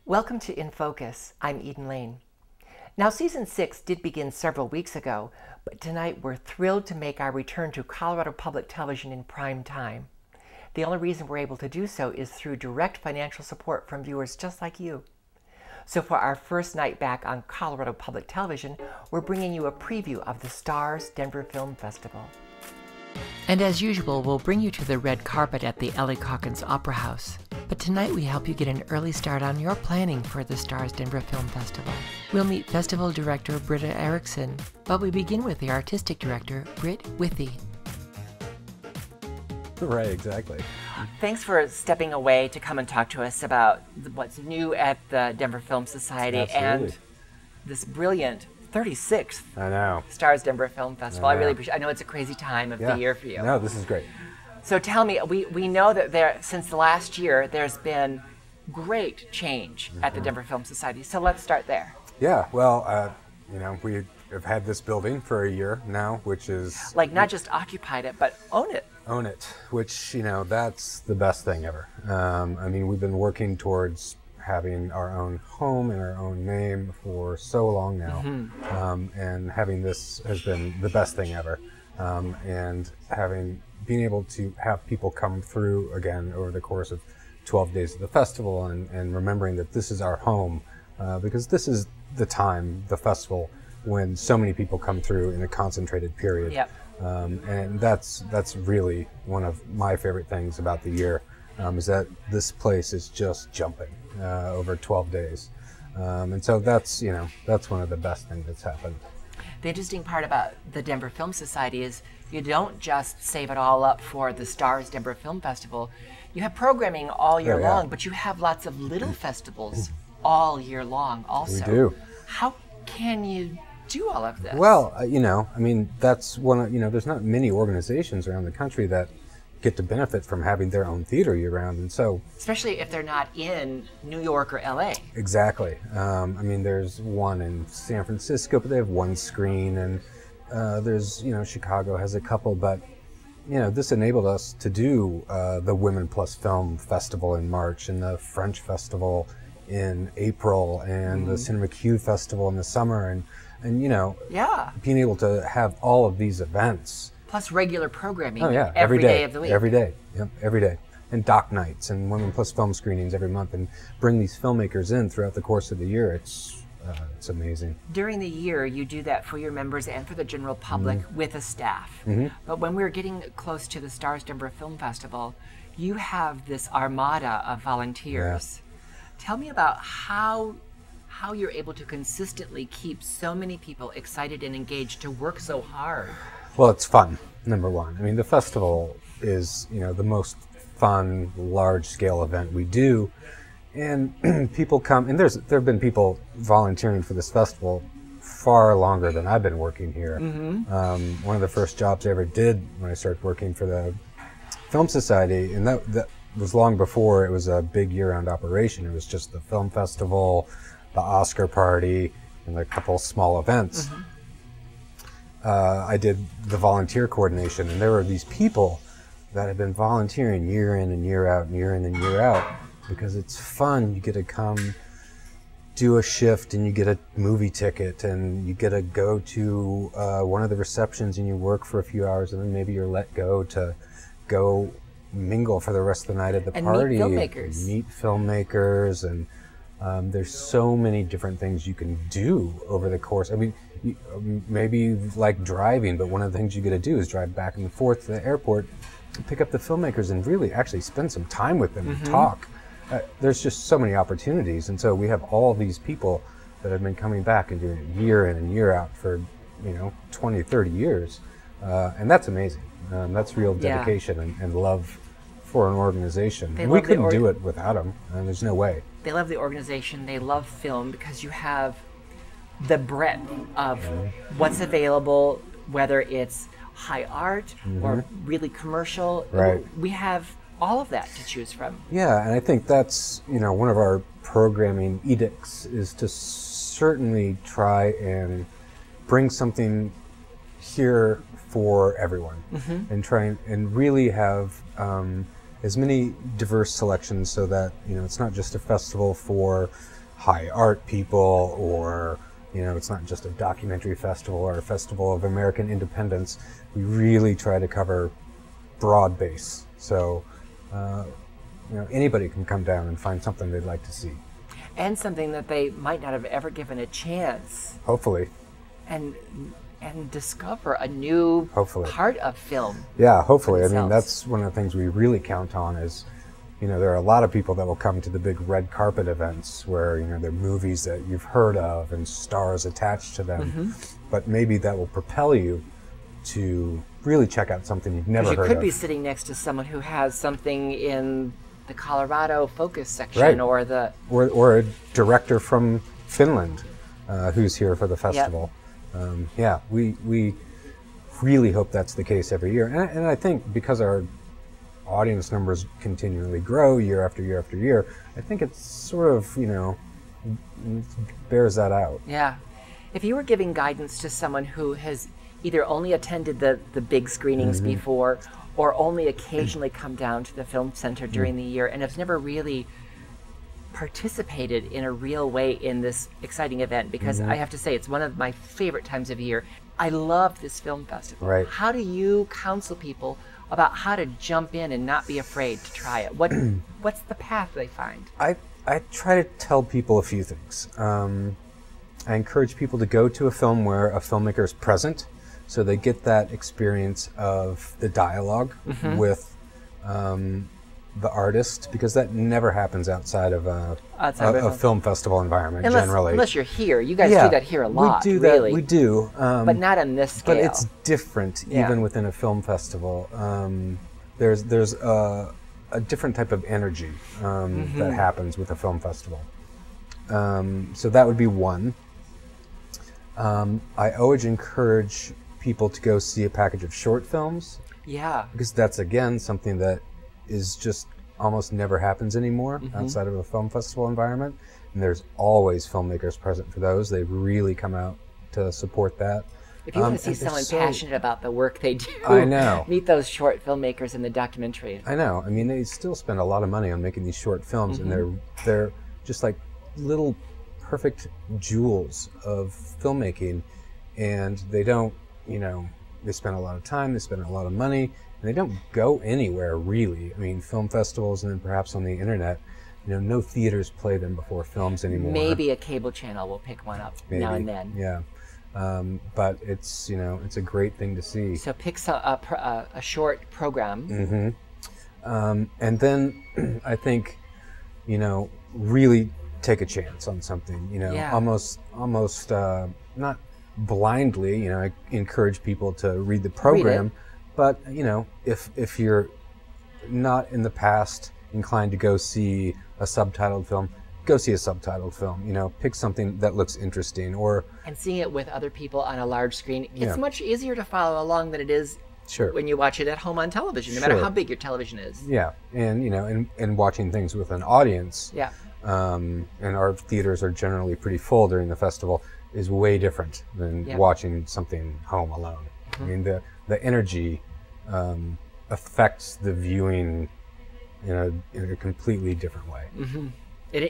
Welcome to In Focus. I'm Eden Lane. Now, Season 6 did begin several weeks ago, but tonight we're thrilled to make our return to Colorado Public Television in prime time. The only reason we're able to do so is through direct financial support from viewers just like you. So for our first night back on Colorado Public Television, we're bringing you a preview of the Starz Denver Film Festival. And as usual, we'll bring you to the red carpet at the Ellie Caulkins Opera House. But tonight we help you get an early start on your planning for the Starz Denver Film Festival. We'll meet Festival Director Britta Erickson, but we begin with the Artistic Director Brit Withey. Right, exactly. Thanks for stepping away to come and talk to us about what's new at the Denver Film Society. Absolutely. And this brilliant 36th I know. Starz Denver Film Festival. I know. really appreciate it. I know it's a crazy time of the year for you. No, this is great. So tell me, we know that since the last year, there's been great change at the Denver Film Society. So let's start there. Yeah, well, we have had this building for a year now, which is... Like, not just occupied it, but own it. Own it, which, that's the best thing ever. I mean, we've been working towards having our own home and our own name for so long now. And having this has been the best thing ever. And being able to have people come through again over the course of 12 days of the festival and remembering that this is our home, because this is the time, the festival, when so many people come through in a concentrated period. Yep. And that's really one of my favorite things about the year, is that this place is just jumping over 12 days. And so that's one of the best things that's happened. The interesting part about the Denver Film Society is you don't just save it all up for the Starz Denver Film Festival. You have programming all year long, but you have lots of little festivals all year long also. We do. How can you do all of this? Well, that's there's not many organizations around the country that get to benefit from having their own theater year round, and so... Especially if they're not in New York or LA. Exactly. There's one in San Francisco, but they have one screen, and there's, Chicago has a couple, but, this enabled us to do the Women Plus Film Festival in March, and the French Festival in April, and the Cinema Q Festival in the summer, and being able to have all of these events. Plus regular programming every day of the week. Every day, yep, every day. And doc nights and Women Plus Film screenings every month, and bring these filmmakers in throughout the course of the year. It's amazing. During the year, you do that for your members and for the general public with a staff. But when we're getting close to the Starz Denver Film Festival, you have this armada of volunteers. Tell me about how you're able to consistently keep so many people excited and engaged to work so hard. Well, it's fun, number one. I mean, the festival is, the most fun, large-scale event we do. And people come, and there have been people volunteering for this festival far longer than I've been working here. One of the first jobs I ever did when I started working for the Film Society, and that was long before it was a big year-round operation. It was just the film festival, the Oscar party, and a couple small events. I did the volunteer coordination, and there were these people that had been volunteering year in and year out, and year in and year out, because it's fun. You get to come do a shift, and you get a movie ticket, and you get to go to one of the receptions, and you work for a few hours, and then maybe you're let go to go mingle for the rest of the night at the party. Meet filmmakers, and there's so many different things you can do over the course. I mean, maybe like driving, but one of the things you get to do is drive back and forth to the airport, pick up the filmmakers, and really actually spend some time with them and talk. There's just so many opportunities, and so we have all these people that have been coming back and doing it year in and year out for 20, 30 years, and that's amazing. That's real dedication and love for an organization. We couldn't do it without them. There's no way. They love the organization. They love film because you have the breadth of what's available, whether it's high art or really commercial. Right. We have all of that to choose from. Yeah, and I think that's, one of our programming edicts is to certainly try and bring something here for everyone, and try and really have as many diverse selections so that, it's not just a festival for high art people, or, it's not just a documentary festival or a festival of American independence. We really try to cover broad base. So, anybody can come down and find something they'd like to see. And something that they might not have ever given a chance. Hopefully. And discover a new part of film. Yeah, hopefully. I mean, that's one of the things we really count on is, there are a lot of people that will come to the big red carpet events where, they're movies that you've heard of and stars attached to them. But maybe that will propel you to really check out something you've never heard of. You could be sitting next to someone who has something in the Colorado focus section, or a director from Finland who's here for the festival. We really hope that's the case every year, and I think because our audience numbers continually grow year after year after year, I think it's sort of bears that out. Yeah, if you were giving guidance to someone who has either only attended the big screenings before, or only occasionally come down to the Film Center during the year and has never really participated in a real way in this exciting event, because I have to say it's one of my favorite times of year. I love this film festival. Right. How do you counsel people about how to jump in and not be afraid to try it? What's the path they find? I try to tell people a few things. I encourage people to go to a film where a filmmaker is present, so they get that experience of the dialogue with the artist, because that never happens outside of a film festival environment, generally. Unless you're here. You guys do that here a lot, we do really. We do. But not on this scale. But it's different, even within a film festival. There's a different type of energy that happens with a film festival. So that would be one. I always encourage people to go see a package of short films. Yeah. Because that's, again, something that is just almost never happens anymore outside of a film festival environment. And there's always filmmakers present for those. They really come out to support that. If you want to see someone passionate about the work they do, I know. Meet those short filmmakers in the documentary. I know. I mean, they still spend a lot of money on making these short films, and they're just like little perfect jewels of filmmaking, and they don't, they spend a lot of time, they spend a lot of money, and they don't go anywhere, really. I mean, film festivals and then perhaps on the internet, no theaters play them before films anymore. Maybe a cable channel will pick one up now and then. Yeah. But it's, it's a great thing to see. So pick a short program. And then I think, really take a chance on something, almost not blindly, I encourage people to read the program, but, if you're not in the past inclined to go see a subtitled film, go see a subtitled film, pick something that looks interesting, and seeing it with other people on a large screen. It's much easier to follow along than it is when you watch it at home on television, no matter how big your television is. Yeah, and and watching things with an audience. Yeah. And our theaters are generally pretty full during the festival, is way different than watching something home alone. I mean, the energy affects the viewing in a completely different way.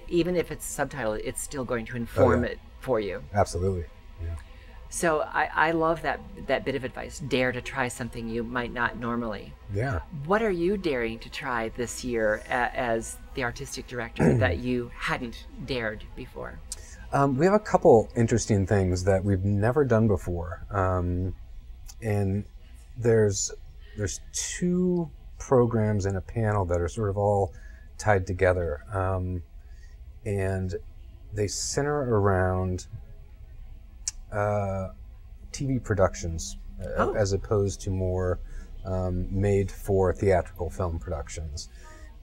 Even if it's subtitled, it's still going to inform it for you. Absolutely. Yeah. So I love that bit of advice. Dare to try something you might not normally. Yeah. What are you daring to try this year as the artistic director that you hadn't dared before? We have a couple interesting things that we've never done before. And there's two programs in a panel that are sort of all tied together. And they center around TV productions as opposed to more made for theatrical film productions.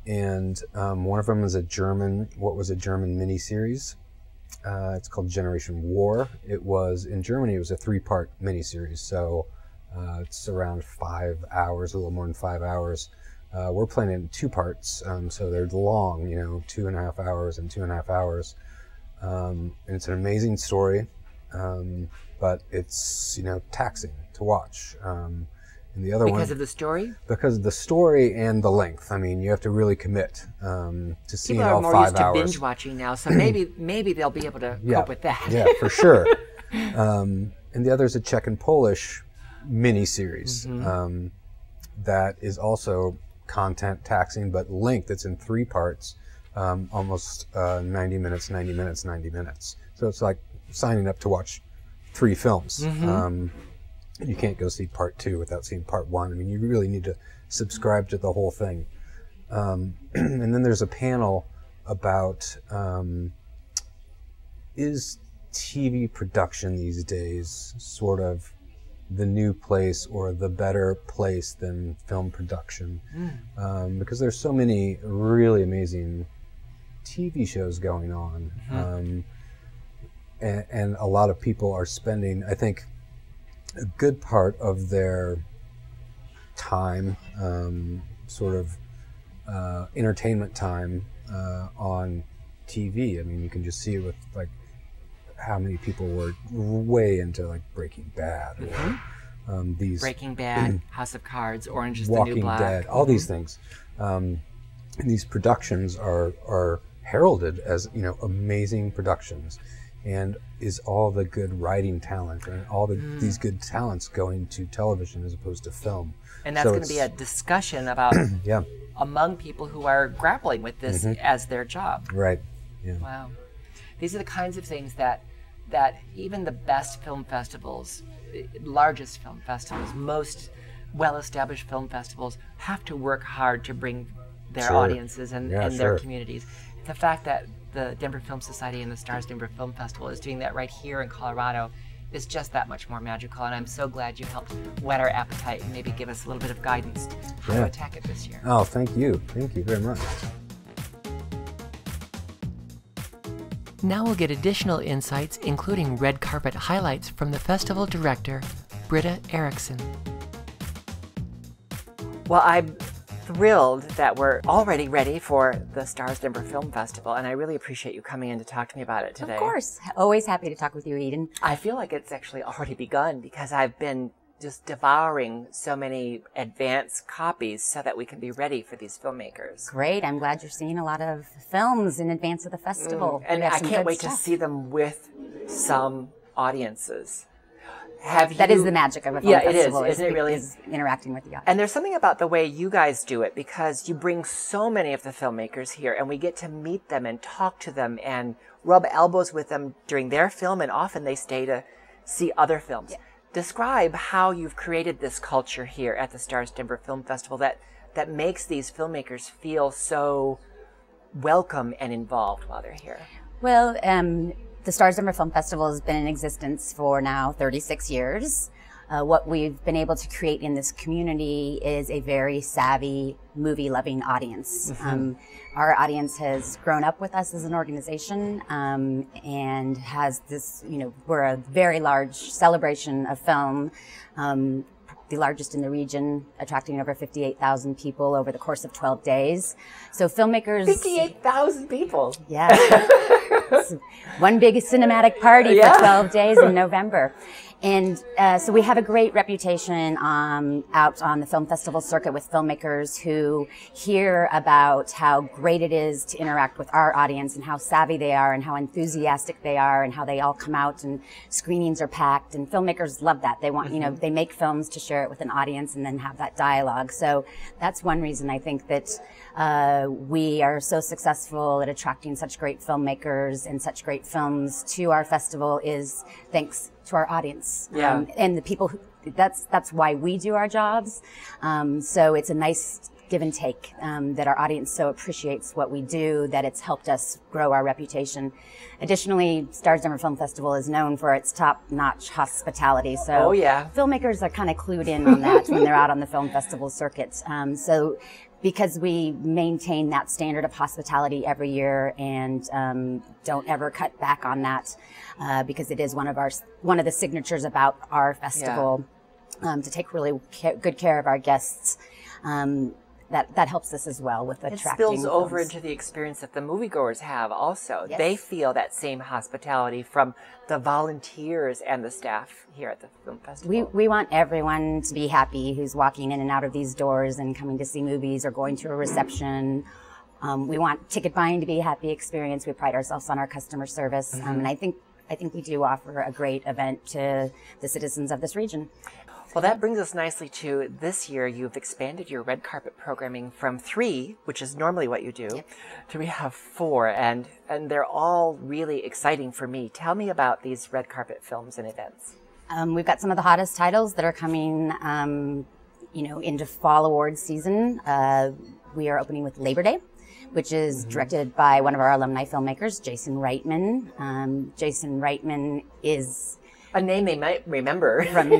And one of them is a German miniseries. It's called Generation War. In Germany, it was a 3-part miniseries. So it's around 5 hours, a little more than 5 hours. We're playing it in 2 parts, so they're long, 2.5 hours and 2.5 hours. And it's an amazing story, but it's, taxing to watch. And the other one... Because of the story? Because of the story and the length. I mean, you have to really commit to seeing all 5 hours. People are more used to binge watching now, so maybe they'll be able to cope with that. Yeah, for sure. And the other is a Czech and Polish mini-series that is also content taxing, but length. It's in 3 parts, almost 90 minutes, 90 minutes, 90 minutes. So it's like signing up to watch 3 films. You can't go see part 2 without seeing part 1. I mean, you really need to subscribe to the whole thing. And then there's a panel about is TV production these days sort of the new place or the better place than film production? Because there's so many really amazing TV shows going on. And a lot of people are spending, I think, a good part of their time, sort of entertainment time, on TV. I mean, you can just see it with like how many people were way into like Breaking Bad, or these Breaking Bad, House of Cards, Orange is the Walking New Black. Dead, all these things. And these productions are heralded as, you know, amazing productions. And is all the good writing talent and all these good talents going to television as opposed to film? And that's going to be a discussion about among people who are grappling with this as their job. Right. Yeah. Wow. These are the kinds of things that even the best film festivals, largest film festivals, most well-established film festivals have to work hard to bring their audiences and their communities. The fact that the Denver Film Society and the Starz Denver Film Festival is doing that right here in Colorado is just that much more magical, and I'm so glad you helped whet our appetite and maybe give us a little bit of guidance how to attack it this year. Oh, thank you. Thank you very much. Now we'll get additional insights, including red carpet highlights from the festival director, Britta Erickson. Well, I'm thrilled that we're already ready for the Starz Denver Film Festival, and I really appreciate you coming in to talk to me about it today. Of course. Always happy to talk with you, Eden. I feel like it's actually already begun because I've been just devouring so many advance copies so that we can be ready for these filmmakers. Great. I'm glad you're seeing a lot of films in advance of the festival. And I can't wait to see them with some audiences. That is the magic of a film festival. Isn't it really? Is interacting with the audience. And there's something about the way you guys do it, because you bring so many of the filmmakers here and we get to meet them and talk to them and rub elbows with them during their film, and often they stay to see other films. Yeah. Describe how you've created this culture here at the Starz Denver Film Festival that makes these filmmakers feel so welcome and involved while they're here. Well, the Starz Denver Film Festival has been in existence for now 36 years. What we've been able to create in this community is a very savvy, movie-loving audience. Our audience has grown up with us as an organization and has this, you know, we're a very large celebration of film, the largest in the region, attracting over 58,000 people over the course of 12 days. So filmmakers... 58,000 people? Yeah. One big cinematic party for 12 days in November. And so we have a great reputation out on the film festival circuit with filmmakers who hear about how great it is to interact with our audience and how savvy they are and how enthusiastic they are and how they all come out and screenings are packed. And filmmakers love that. They want, you know, they make films to share it with an audience and then have that dialogue. So that's one reason I think that we are so successful at attracting such great filmmakers and such great films to our festival is thanks to our audience. And the people who, that's why we do our jobs. So it's a nice give and take, that our audience so appreciates what we do that it's helped us grow our reputation. Additionally, Starz Denver Film Festival is known for its top-notch hospitality. So filmmakers are kind of clued in on that when they're out on the film festival circuit. So because we maintain that standard of hospitality every year and don't ever cut back on that, because it is one of the signatures about our festival, to take really good care of our guests. that helps us as well with attracting. It spills over films. into the experience that the moviegoers have also. Yes. They feel that same hospitality from the volunteers and the staff here at the film festival. We want everyone to be happy who's walking in and out of these doors and coming to see movies or going to a reception. We want ticket buying to be a happy experience. We pride ourselves on our customer service, and I think we do offer a great event to the citizens of this region. Well, that brings us nicely to this year. You've expanded your red carpet programming from 3, which is normally what you do, Yep. to we have 4, and they're all really exciting for me. Tell me about these red carpet films and events. We've got some of the hottest titles that are coming, into fall awards season. We are opening with Labor Day, which is directed by one of our alumni filmmakers, Jason Reitman. Jason Reitman is A name they might remember. from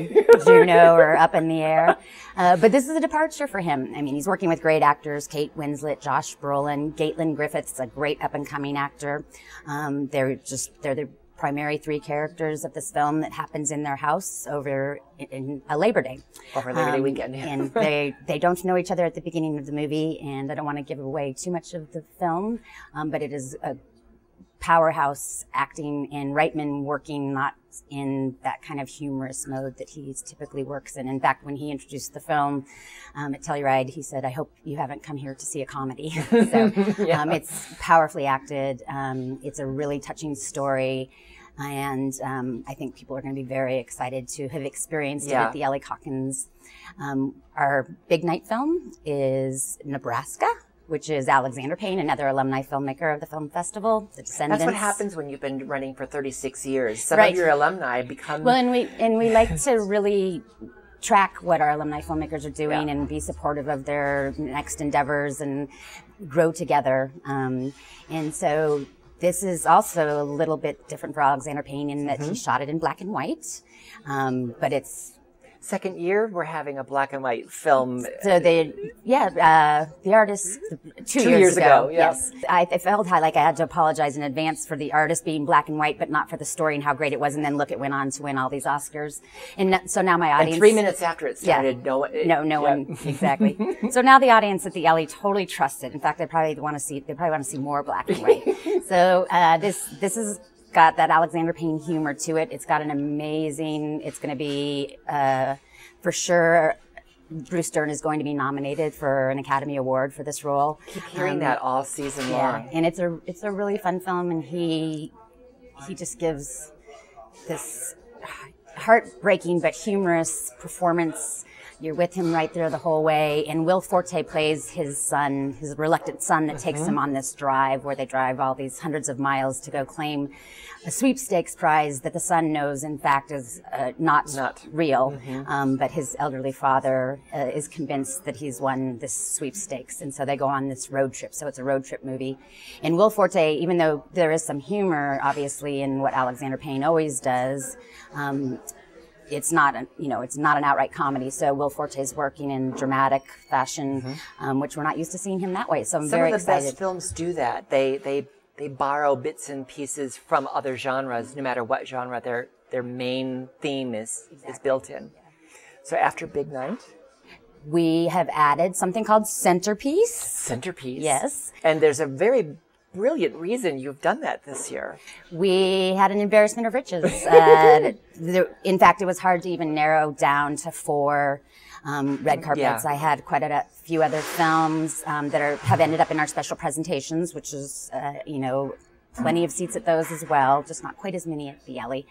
Juno or Up in the Air. But this is a departure for him. I mean, he's working with great actors, Kate Winslet, Josh Brolin, Caitlin Griffiths, a great up-and-coming actor. They're the primary 3 characters of this film that happens in their house over in a Labor Day. Over Labor Day weekend. Yeah. And they don't know each other at the beginning of the movie, and I don't want to give away too much of the film, but it is a powerhouse acting, and Reitman working not in that kind of humorous mode that he typically works in. In fact, when he introduced the film at Telluride, he said, "I hope you haven't come here to see a comedy." So it's powerfully acted. It's a really touching story. And I think people are going to be very excited to have experienced it at the Ellie Calkins. Our big night film is Nebraska, which is Alexander Payne, another alumni filmmaker of the film festival, The Descendants. That's what happens when you've been running for 36 years. Some of your alumni become... Well, and we like to really track what our alumni filmmakers are doing and be supportive of their next endeavors and grow together. And so this is also a little bit different for Alexander Payne in that he shot it in black and white, but it's... Second year, we're having a black and white film. So the artist, two years ago. Yes. I felt like I had to apologize in advance for the artist being black and white, but not for the story and how great it was. And then look, it went on to win all these Oscars. And so now my audience. And 3 minutes after it started, no one, exactly. So now the audience at the Ellie totally trusts it. In fact, they probably want to see more black and white. So, this is got that Alexander Payne humor to it. It's got it's going to be, for sure, Bruce Dern is going to be nominated for an Academy Award for this role. Keep hearing that all season long. And it's a really fun film, and he just gives this heartbreaking but humorous performance. You're with him right there the whole way. And Will Forte plays his son, his reluctant son that takes him on this drive where they drive all these hundreds of miles to go claim a sweepstakes prize that the son knows, in fact, is not real. But his elderly father is convinced that he's won this sweepstakes. And so they go on this road trip. So it's a road trip movie. And Will Forte, even though there is some humor, obviously, in what Alexander Payne always does, it's not an outright comedy. So Will Forte's working in dramatic fashion, which we're not used to seeing him that way. So I'm very excited. Some of the best films do that. They borrow bits and pieces from other genres, no matter what genre their main theme is built in. So after Big Night, we have added something called Centerpiece. Centerpiece. Yes. And there's a very brilliant reason you've done that this year. We had an embarrassment of riches. In fact, it was hard to even narrow down to 4 red carpets. I had quite a few other films that have ended up in our special presentations, which is, plenty of seats at those as well, just not quite as many at the Ellie.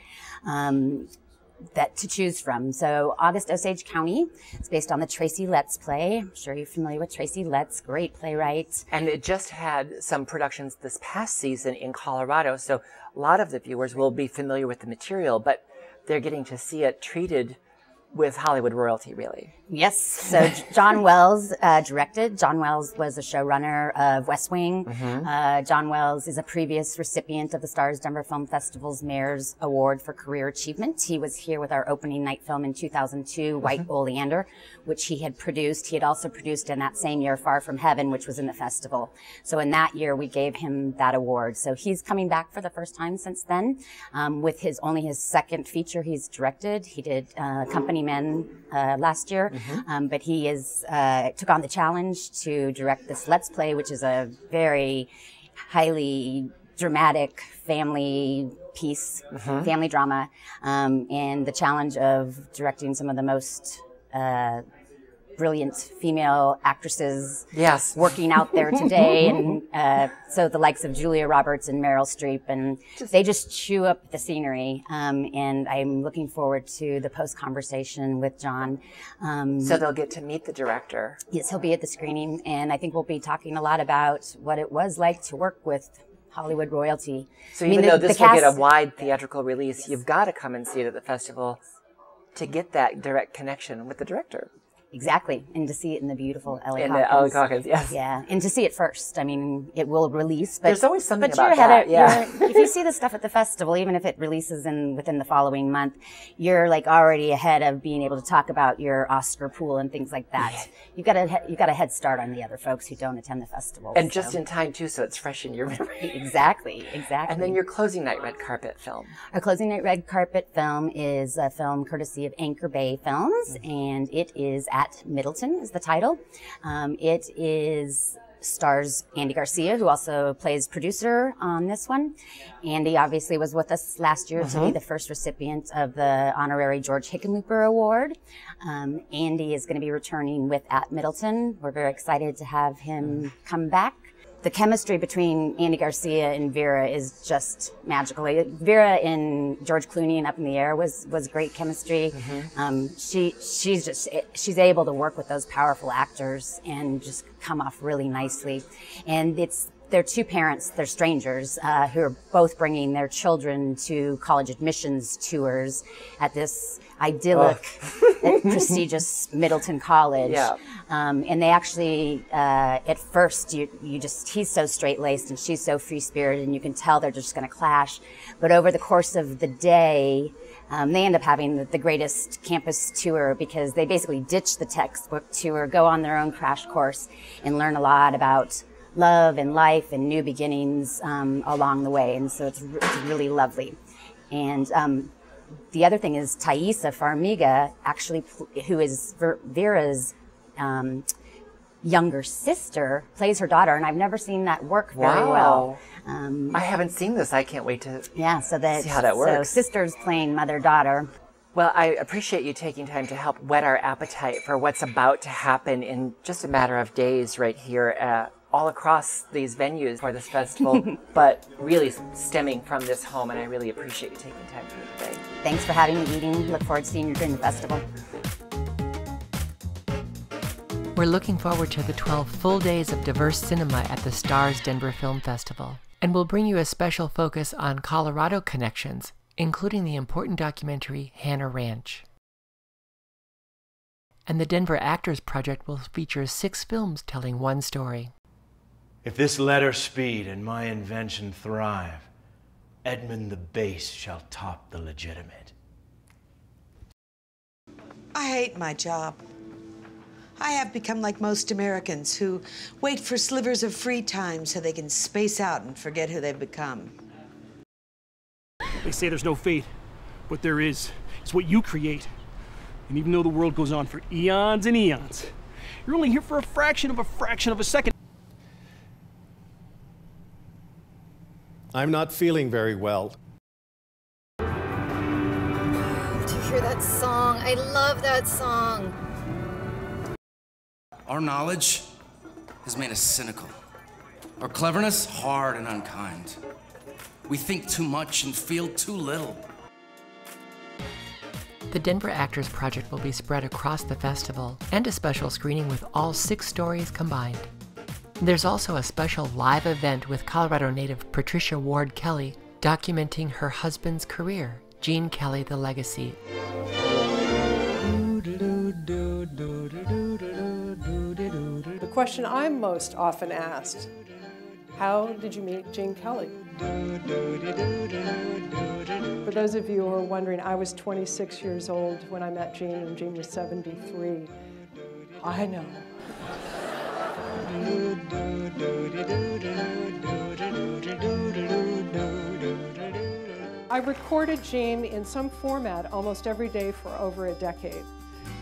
That to choose from. So August Osage County. It's based on the Tracy Letts play. I'm sure you're familiar with Tracy Letts, great playwright. And it just had some productions this past season in Colorado, so a lot of the viewers will be familiar with the material, but they're getting to see it treated with Hollywood royalty, really. Yes. So John Wells directed. John Wells was a showrunner of West Wing. John Wells is a previous recipient of the Starz Denver Film Festival's Mayor's Award for Career Achievement. He was here with our opening night film in 2002, White Oleander, which he had produced. He had also produced in that same year Far From Heaven, which was in the festival. So in that year, we gave him that award. So he's coming back for the first time since then with only his second feature he's directed. He did Company journeyman last year, but he is took on the challenge to direct this Let's Play, which is a very highly dramatic family piece, family drama, and the challenge of directing some of the most brilliant female actresses working out there today. And so the likes of Julia Roberts and Meryl Streep, and they just chew up the scenery. And I'm looking forward to the post-conversation with John. So they'll get to meet the director. Yes, he'll be at the screening, and I think we'll be talking a lot about what it was like to work with Hollywood royalty. So even though this will get a wide theatrical release, you've got to come and see it at the festival to get that direct connection with the director. Exactly, and to see it in the beautiful Ellie In Hawkins. the Ellie Hawkins, yes. Yeah, and to see it first. I mean, it will release, but there's always something but about you're ahead that. If you see the stuff at the festival, even if it releases within the following month, you're like already ahead of being able to talk about your Oscar pool and things like that. You've got a head start on the other folks who don't attend the festival. And just in time too, so it's fresh in your memory. Exactly. And then your closing night red carpet film. Our closing night red carpet film is a film courtesy of Anchor Bay Films, and it is at Middleton. Is the title. It stars Andy Garcia, who also plays producer on this one. Andy obviously was with us last year to be the first recipient of the honorary George Hickenlooper Award. Andy is going to be returning with At Middleton. We're very excited to have him come back. The chemistry between Andy Garcia and Vera is just magical. Vera and George Clooney and Up in the Air was great chemistry. She's able to work with those powerful actors and just come off really nicely. And they're two parents, they're strangers, who are both bringing their children to college admissions tours at this idyllic, prestigious Middleton College. And they actually, at first, he's so straight-laced and she's so free-spirited, and you can tell they're just going to clash. But over the course of the day, they end up having the greatest campus tour, because they basically ditch the textbook tour, go on their own crash course, and learn a lot about love and life and new beginnings along the way. And so it's really lovely. And the other thing is Thaisa Farmiga, actually, who is Vera's younger sister, plays her daughter, and I've never seen that work very well. I haven't seen this. I can't wait to see how that works. So sisters playing mother-daughter. Well, I appreciate you taking time to help whet our appetite for what's about to happen in just a matter of days right here all across these venues for this festival, but really stemming from this home, and I really appreciate you taking time for me today. Thanks for having me, Eden. Look forward to seeing you during the festival. We're looking forward to the 12 full days of diverse cinema at the Starz Denver Film Festival, and we'll bring you a special focus on Colorado connections, including the important documentary Hannah Ranch. And the Denver Actors Project will feature 6 films telling one story. If this letter speed and my invention thrive, Edmund the base shall top the legitimate. I hate my job. I have become like most Americans who wait for slivers of free time so they can space out and forget who they've become. They say there's no fate. What there is what you create. And even though the world goes on for eons and eons, you're only here for a fraction of a second. I'm not feeling very well. To hear that song, I love that song. Our knowledge has made us cynical. Our cleverness, hard and unkind. We think too much and feel too little. The Denver Actors Project will be spread across the festival, and a special screening with all 6 stories combined. There's also a special live event with Colorado native Patricia Ward Kelly documenting her husband's career, Gene Kelly: The Legacy. The question I'm most often asked, how did you meet Gene Kelly? For those of you who are wondering, I was 26 years old when I met Gene, and Gene was 73. I know. I I recorded Gene in some format almost every day for over a decade.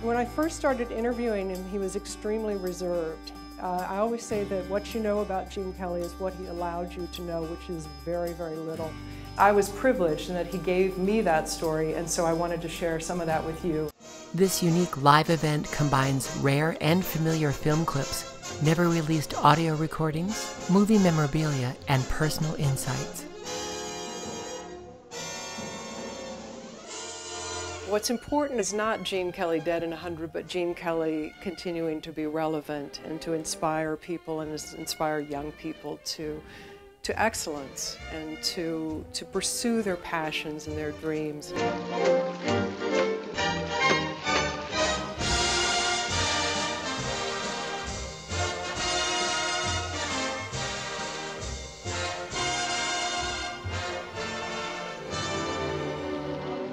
When I first started interviewing him, he was extremely reserved. I always say that what you know about Gene Kelly is what he allowed you to know, which is very, very little. I was privileged in that he gave me that story, and so I wanted to share some of that with you. This unique live event combines rare and familiar film clips, never released audio recordings, movie memorabilia, and personal insights. What's important is not Gene Kelly dead and 100, but Gene Kelly continuing to be relevant and to inspire people and inspire young people to excellence and to pursue their passions and their dreams.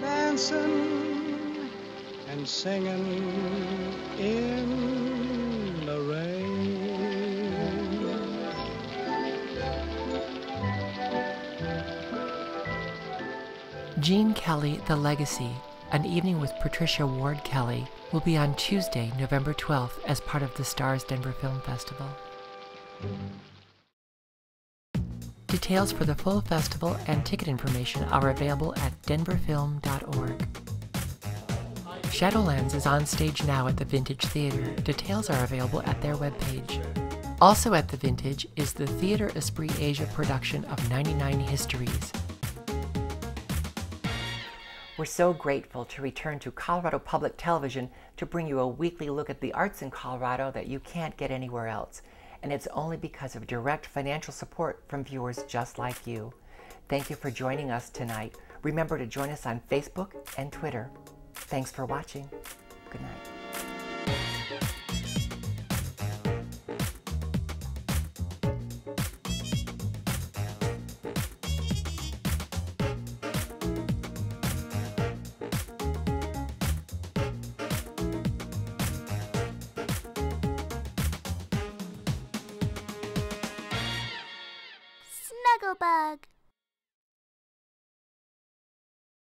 Dancing and singing in the rain. Gene Kelly, The Legacy, an evening with Patricia Ward Kelly, will be on Tuesday, November 12th as part of the Starz Denver Film Festival. Details for the full festival and ticket information are available at denverfilm.org. Shadowlands is on stage now at the Vintage Theater. Details are available at their webpage. Also at the Vintage is the Theater Esprit Asia production of 99 Histories. We're so grateful to return to Colorado Public Television to bring you a weekly look at the arts in Colorado that you can't get anywhere else. And it's only because of direct financial support from viewers just like you. Thank you for joining us tonight. Remember to join us on Facebook and Twitter. Thanks for watching. Good night. Snugglebug.